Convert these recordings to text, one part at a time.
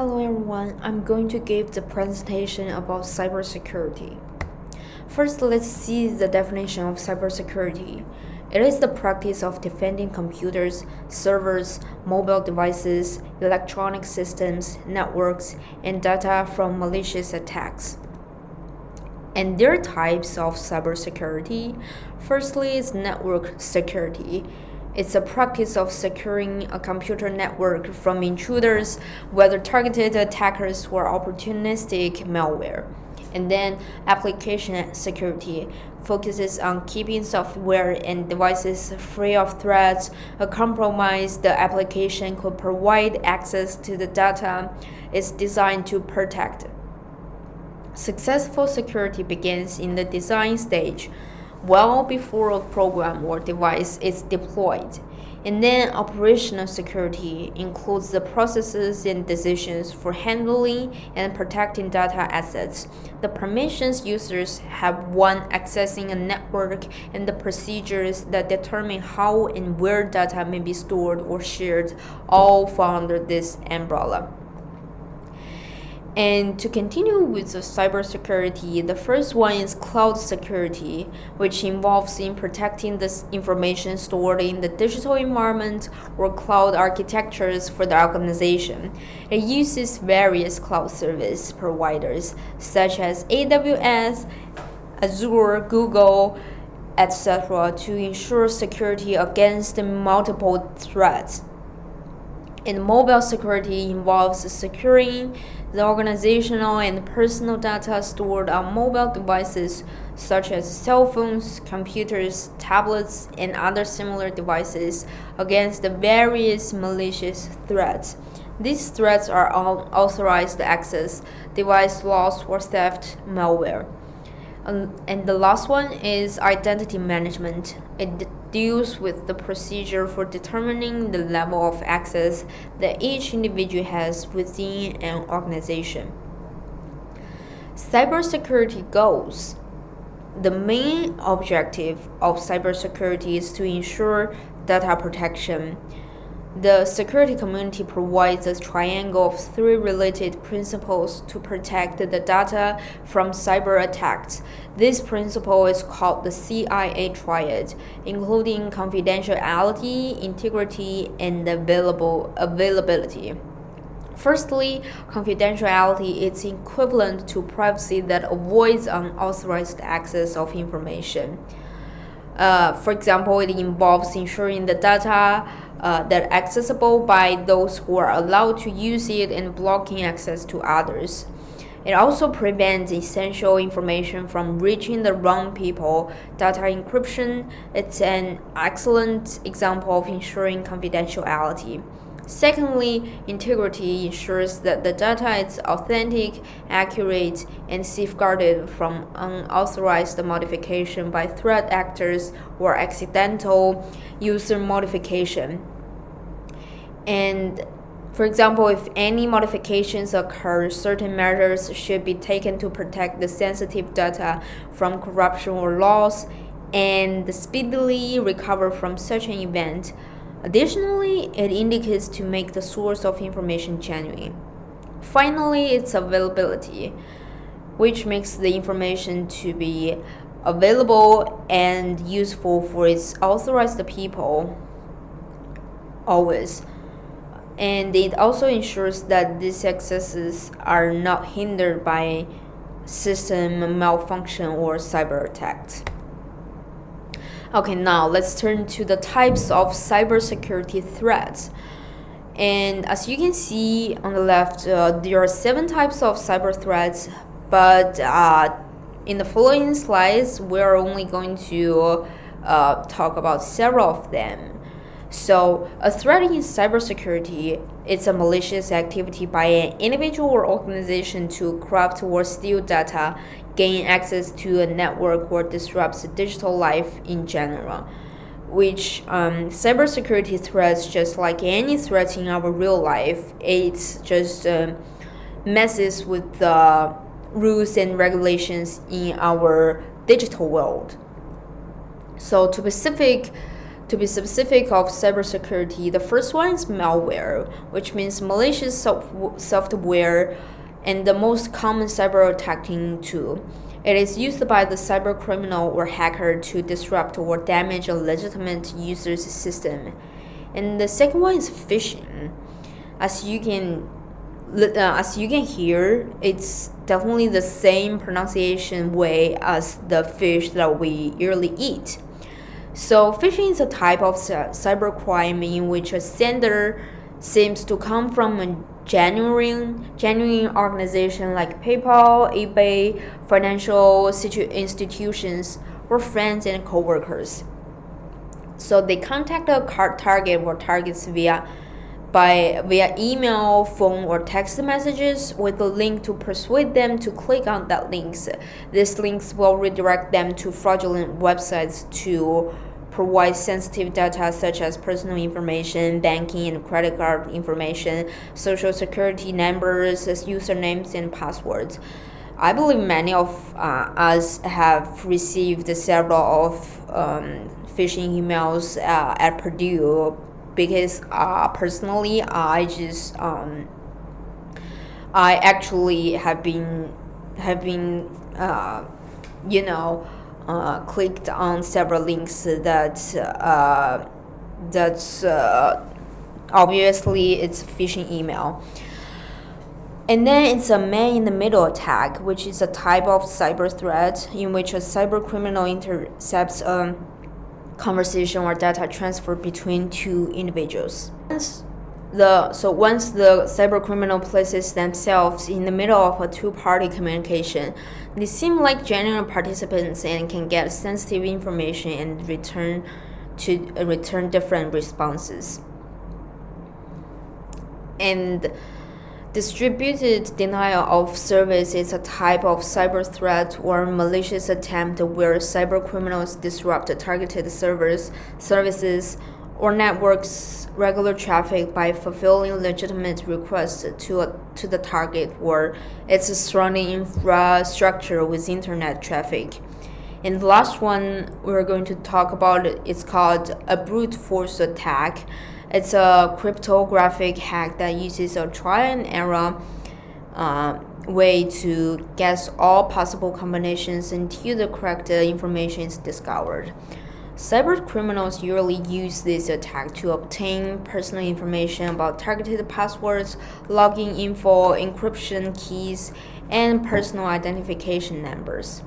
Hello everyone, I'm going to give the presentation about cybersecurity. First, let's see the definition of cybersecurity. It is the practice of defending computers, servers, mobile devices, electronic systems, networks, and data from malicious attacks. And there are types of cybersecurity. Firstly is network security. It's a practice of securing a computer network from intruders, whether targeted attackers or opportunistic malware. And then application security focuses on keeping software and devices free of threats. A compromised application could provide access to the data it's designed to protect. Successful security begins in the design stage, well before a program or device is deployed. And then operational security includes the processes and decisions for handling and protecting data assets, the permissions users have when accessing a network, and the procedures that determine how and where data may be stored or shared all fall under this umbrella. And to continue with the cybersecurity, the first one is cloud security, which involves in protecting the information stored in the digital environment or cloud architectures for the organization. It uses various cloud service providers such as AWS, Azure, Google, etc. to ensure security against multiple threats. And mobile security involves securing the organizational and personal data stored on mobile devices such as cell phones, computers, tablets, and other similar devices against the various malicious threats. These threats are unauthorized access, device loss, or theft malware. And the last one is identity management. It deals with the procedure for determining the level of access that each individual has within an organization. Cybersecurity goals. The main objective of cybersecurity is to ensure data protection. The security community provides a triangle of three related principles to protect the data from cyber attacks. This principle is called the CIA triad, including confidentiality, integrity, and availability. Firstly, confidentiality is equivalent to privacy that avoids unauthorized access of information. For example, it involves ensuring the data that are accessible by those who are allowed to use it and blocking access to others. It also prevents essential information from reaching the wrong people. Data encryption, it's an excellent example of ensuring confidentiality. Secondly, integrity ensures that the data is authentic, accurate, and safeguarded from unauthorized modification by threat actors or accidental user modification. And for example, if any modifications occur, certain measures should be taken to protect the sensitive data from corruption or loss and speedily recover from such an event. Additionally, it indicates to make the source of information genuine. Finally, it's availability, which makes the information to be available and useful for its authorized people always. And it also ensures that these accesses are not hindered by system malfunction or cyber attacks. Okay, now let's turn to the types of cybersecurity threats. And as you can see on the left, there are 7 types of cyber threats, but in the following slides, we're only going to talk about several of them. So, a threat in cybersecurity is a malicious activity by an individual or organization to corrupt or steal data, gain access to a network, or disrupt digital life in general. Which cybersecurity threats, just like any threat in our real life, it's just messes with the rules and regulations in our digital world. So, to be specific, To be specific of cybersecurity, the first one is malware, which means malicious software and the most common cyber attacking tool. It is used by the cyber criminal or hacker to disrupt or damage a legitimate user's system. And the second one is phishing. As you can hear, it's definitely the same pronunciation way as the fish that we usually eat. So phishing is a type of cybercrime in which a sender seems to come from a genuine organization like PayPal, eBay, financial institutions, or friends and coworkers. So they contact a target or targets via email, phone, or text messages with a link to persuade them to click on that links. These links will redirect them to fraudulent websites to provide sensitive data such as personal information, banking and credit card information, social security numbers, usernames, and passwords. I believe many of us have received several of phishing emails at Purdue, because personally I actually have been clicked on several links that's obviously it's a phishing email. And then it's a man-in-the-middle attack, which is a type of cyber threat in which a cyber criminal intercepts a conversation or data transfer between two individuals. Once the cyber criminal places themselves in the middle of a two-party communication, they seem like genuine participants and can get sensitive information and return different responses. And distributed denial of service is a type of cyber threat or malicious attempt where cyber criminals disrupt targeted services, or networks regular traffic by fulfilling legitimate requests to the target or its surrounding infrastructure with internet traffic. And the last one we're going to talk about is called a brute force attack. It's a cryptographic hack that uses a trial and error way to guess all possible combinations until the correct information is discovered. Cyber criminals usually use this attack to obtain personal information about targeted passwords, login info, encryption keys, and personal identification numbers.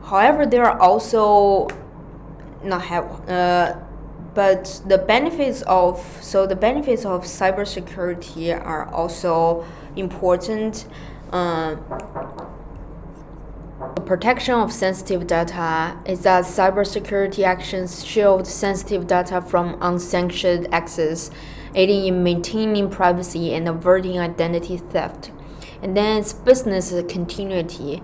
However, there are also but the benefits of cybersecurity are also important. The protection of sensitive data is that cybersecurity actions shield sensitive data from unsanctioned access, aiding in maintaining privacy and averting identity theft. And then it's business continuity,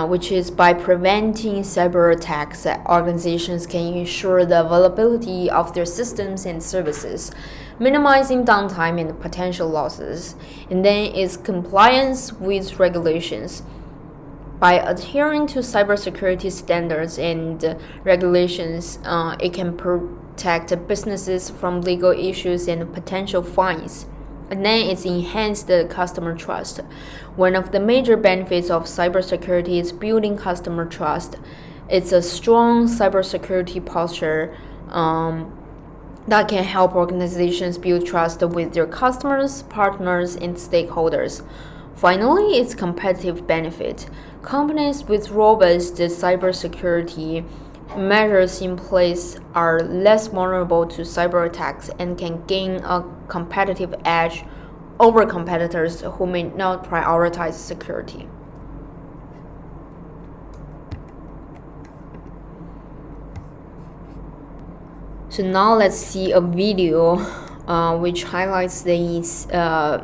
which is by preventing cyber attacks, organizations can ensure the availability of their systems and services, minimizing downtime and potential losses. And then it's compliance with regulations. By adhering to cybersecurity standards and regulations, it can protect businesses from legal issues and potential fines. And then it's enhanced the customer trust. One of the major benefits of cybersecurity is building customer trust. It's a strong cybersecurity posture that can help organizations build trust with their customers, partners, and stakeholders. Finally, its competitive benefit. Companies with robust cybersecurity measures in place are less vulnerable to cyber attacks and can gain a competitive edge over competitors who may not prioritize security. So now let's see a video which highlights the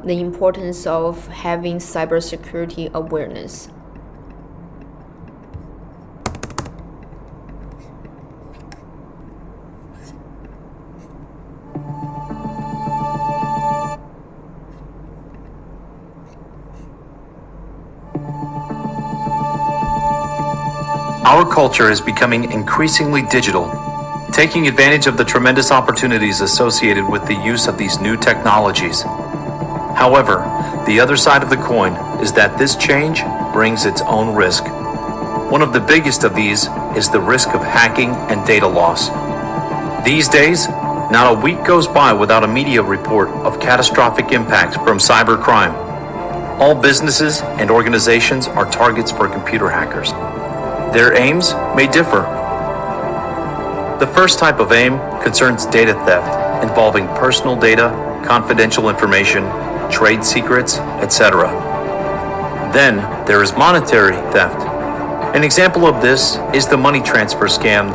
importance of having cybersecurity awareness. Our culture is becoming increasingly digital, taking advantage of the tremendous opportunities associated with the use of these new technologies. However, the other side of the coin is that this change brings its own risk. One of the biggest of these is the risk of hacking and data loss. These days, not a week goes by without a media report of catastrophic impacts from cybercrime. All businesses and organizations are targets for computer hackers. Their aims may differ. The first type of aim concerns data theft, involving personal data, confidential information, trade secrets, etc. Then there is monetary theft. An example of this is the money transfer scam,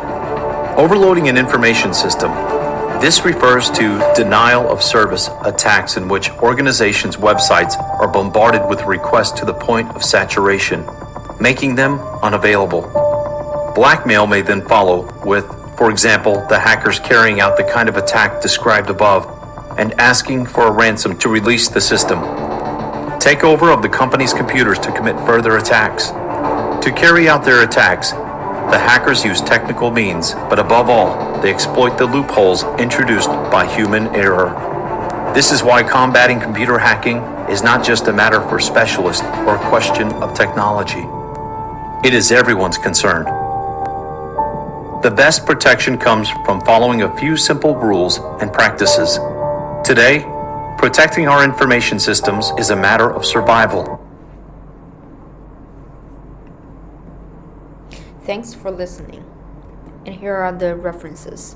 overloading an information system. This refers to denial of service attacks in which organizations' websites are bombarded with requests to the point of saturation, making them unavailable. Blackmail may then follow with, for example, the hackers carrying out the kind of attack described above and asking for a ransom to release the system. Takeover of the company's computers to commit further attacks. To carry out their attacks, the hackers use technical means, but above all, they exploit the loopholes introduced by human error. This is why combating computer hacking is not just a matter for specialists or a question of technology. It is everyone's concern. The best protection comes from following a few simple rules and practices. Today, protecting our information systems is a matter of survival. Thanks for listening. And here are the references.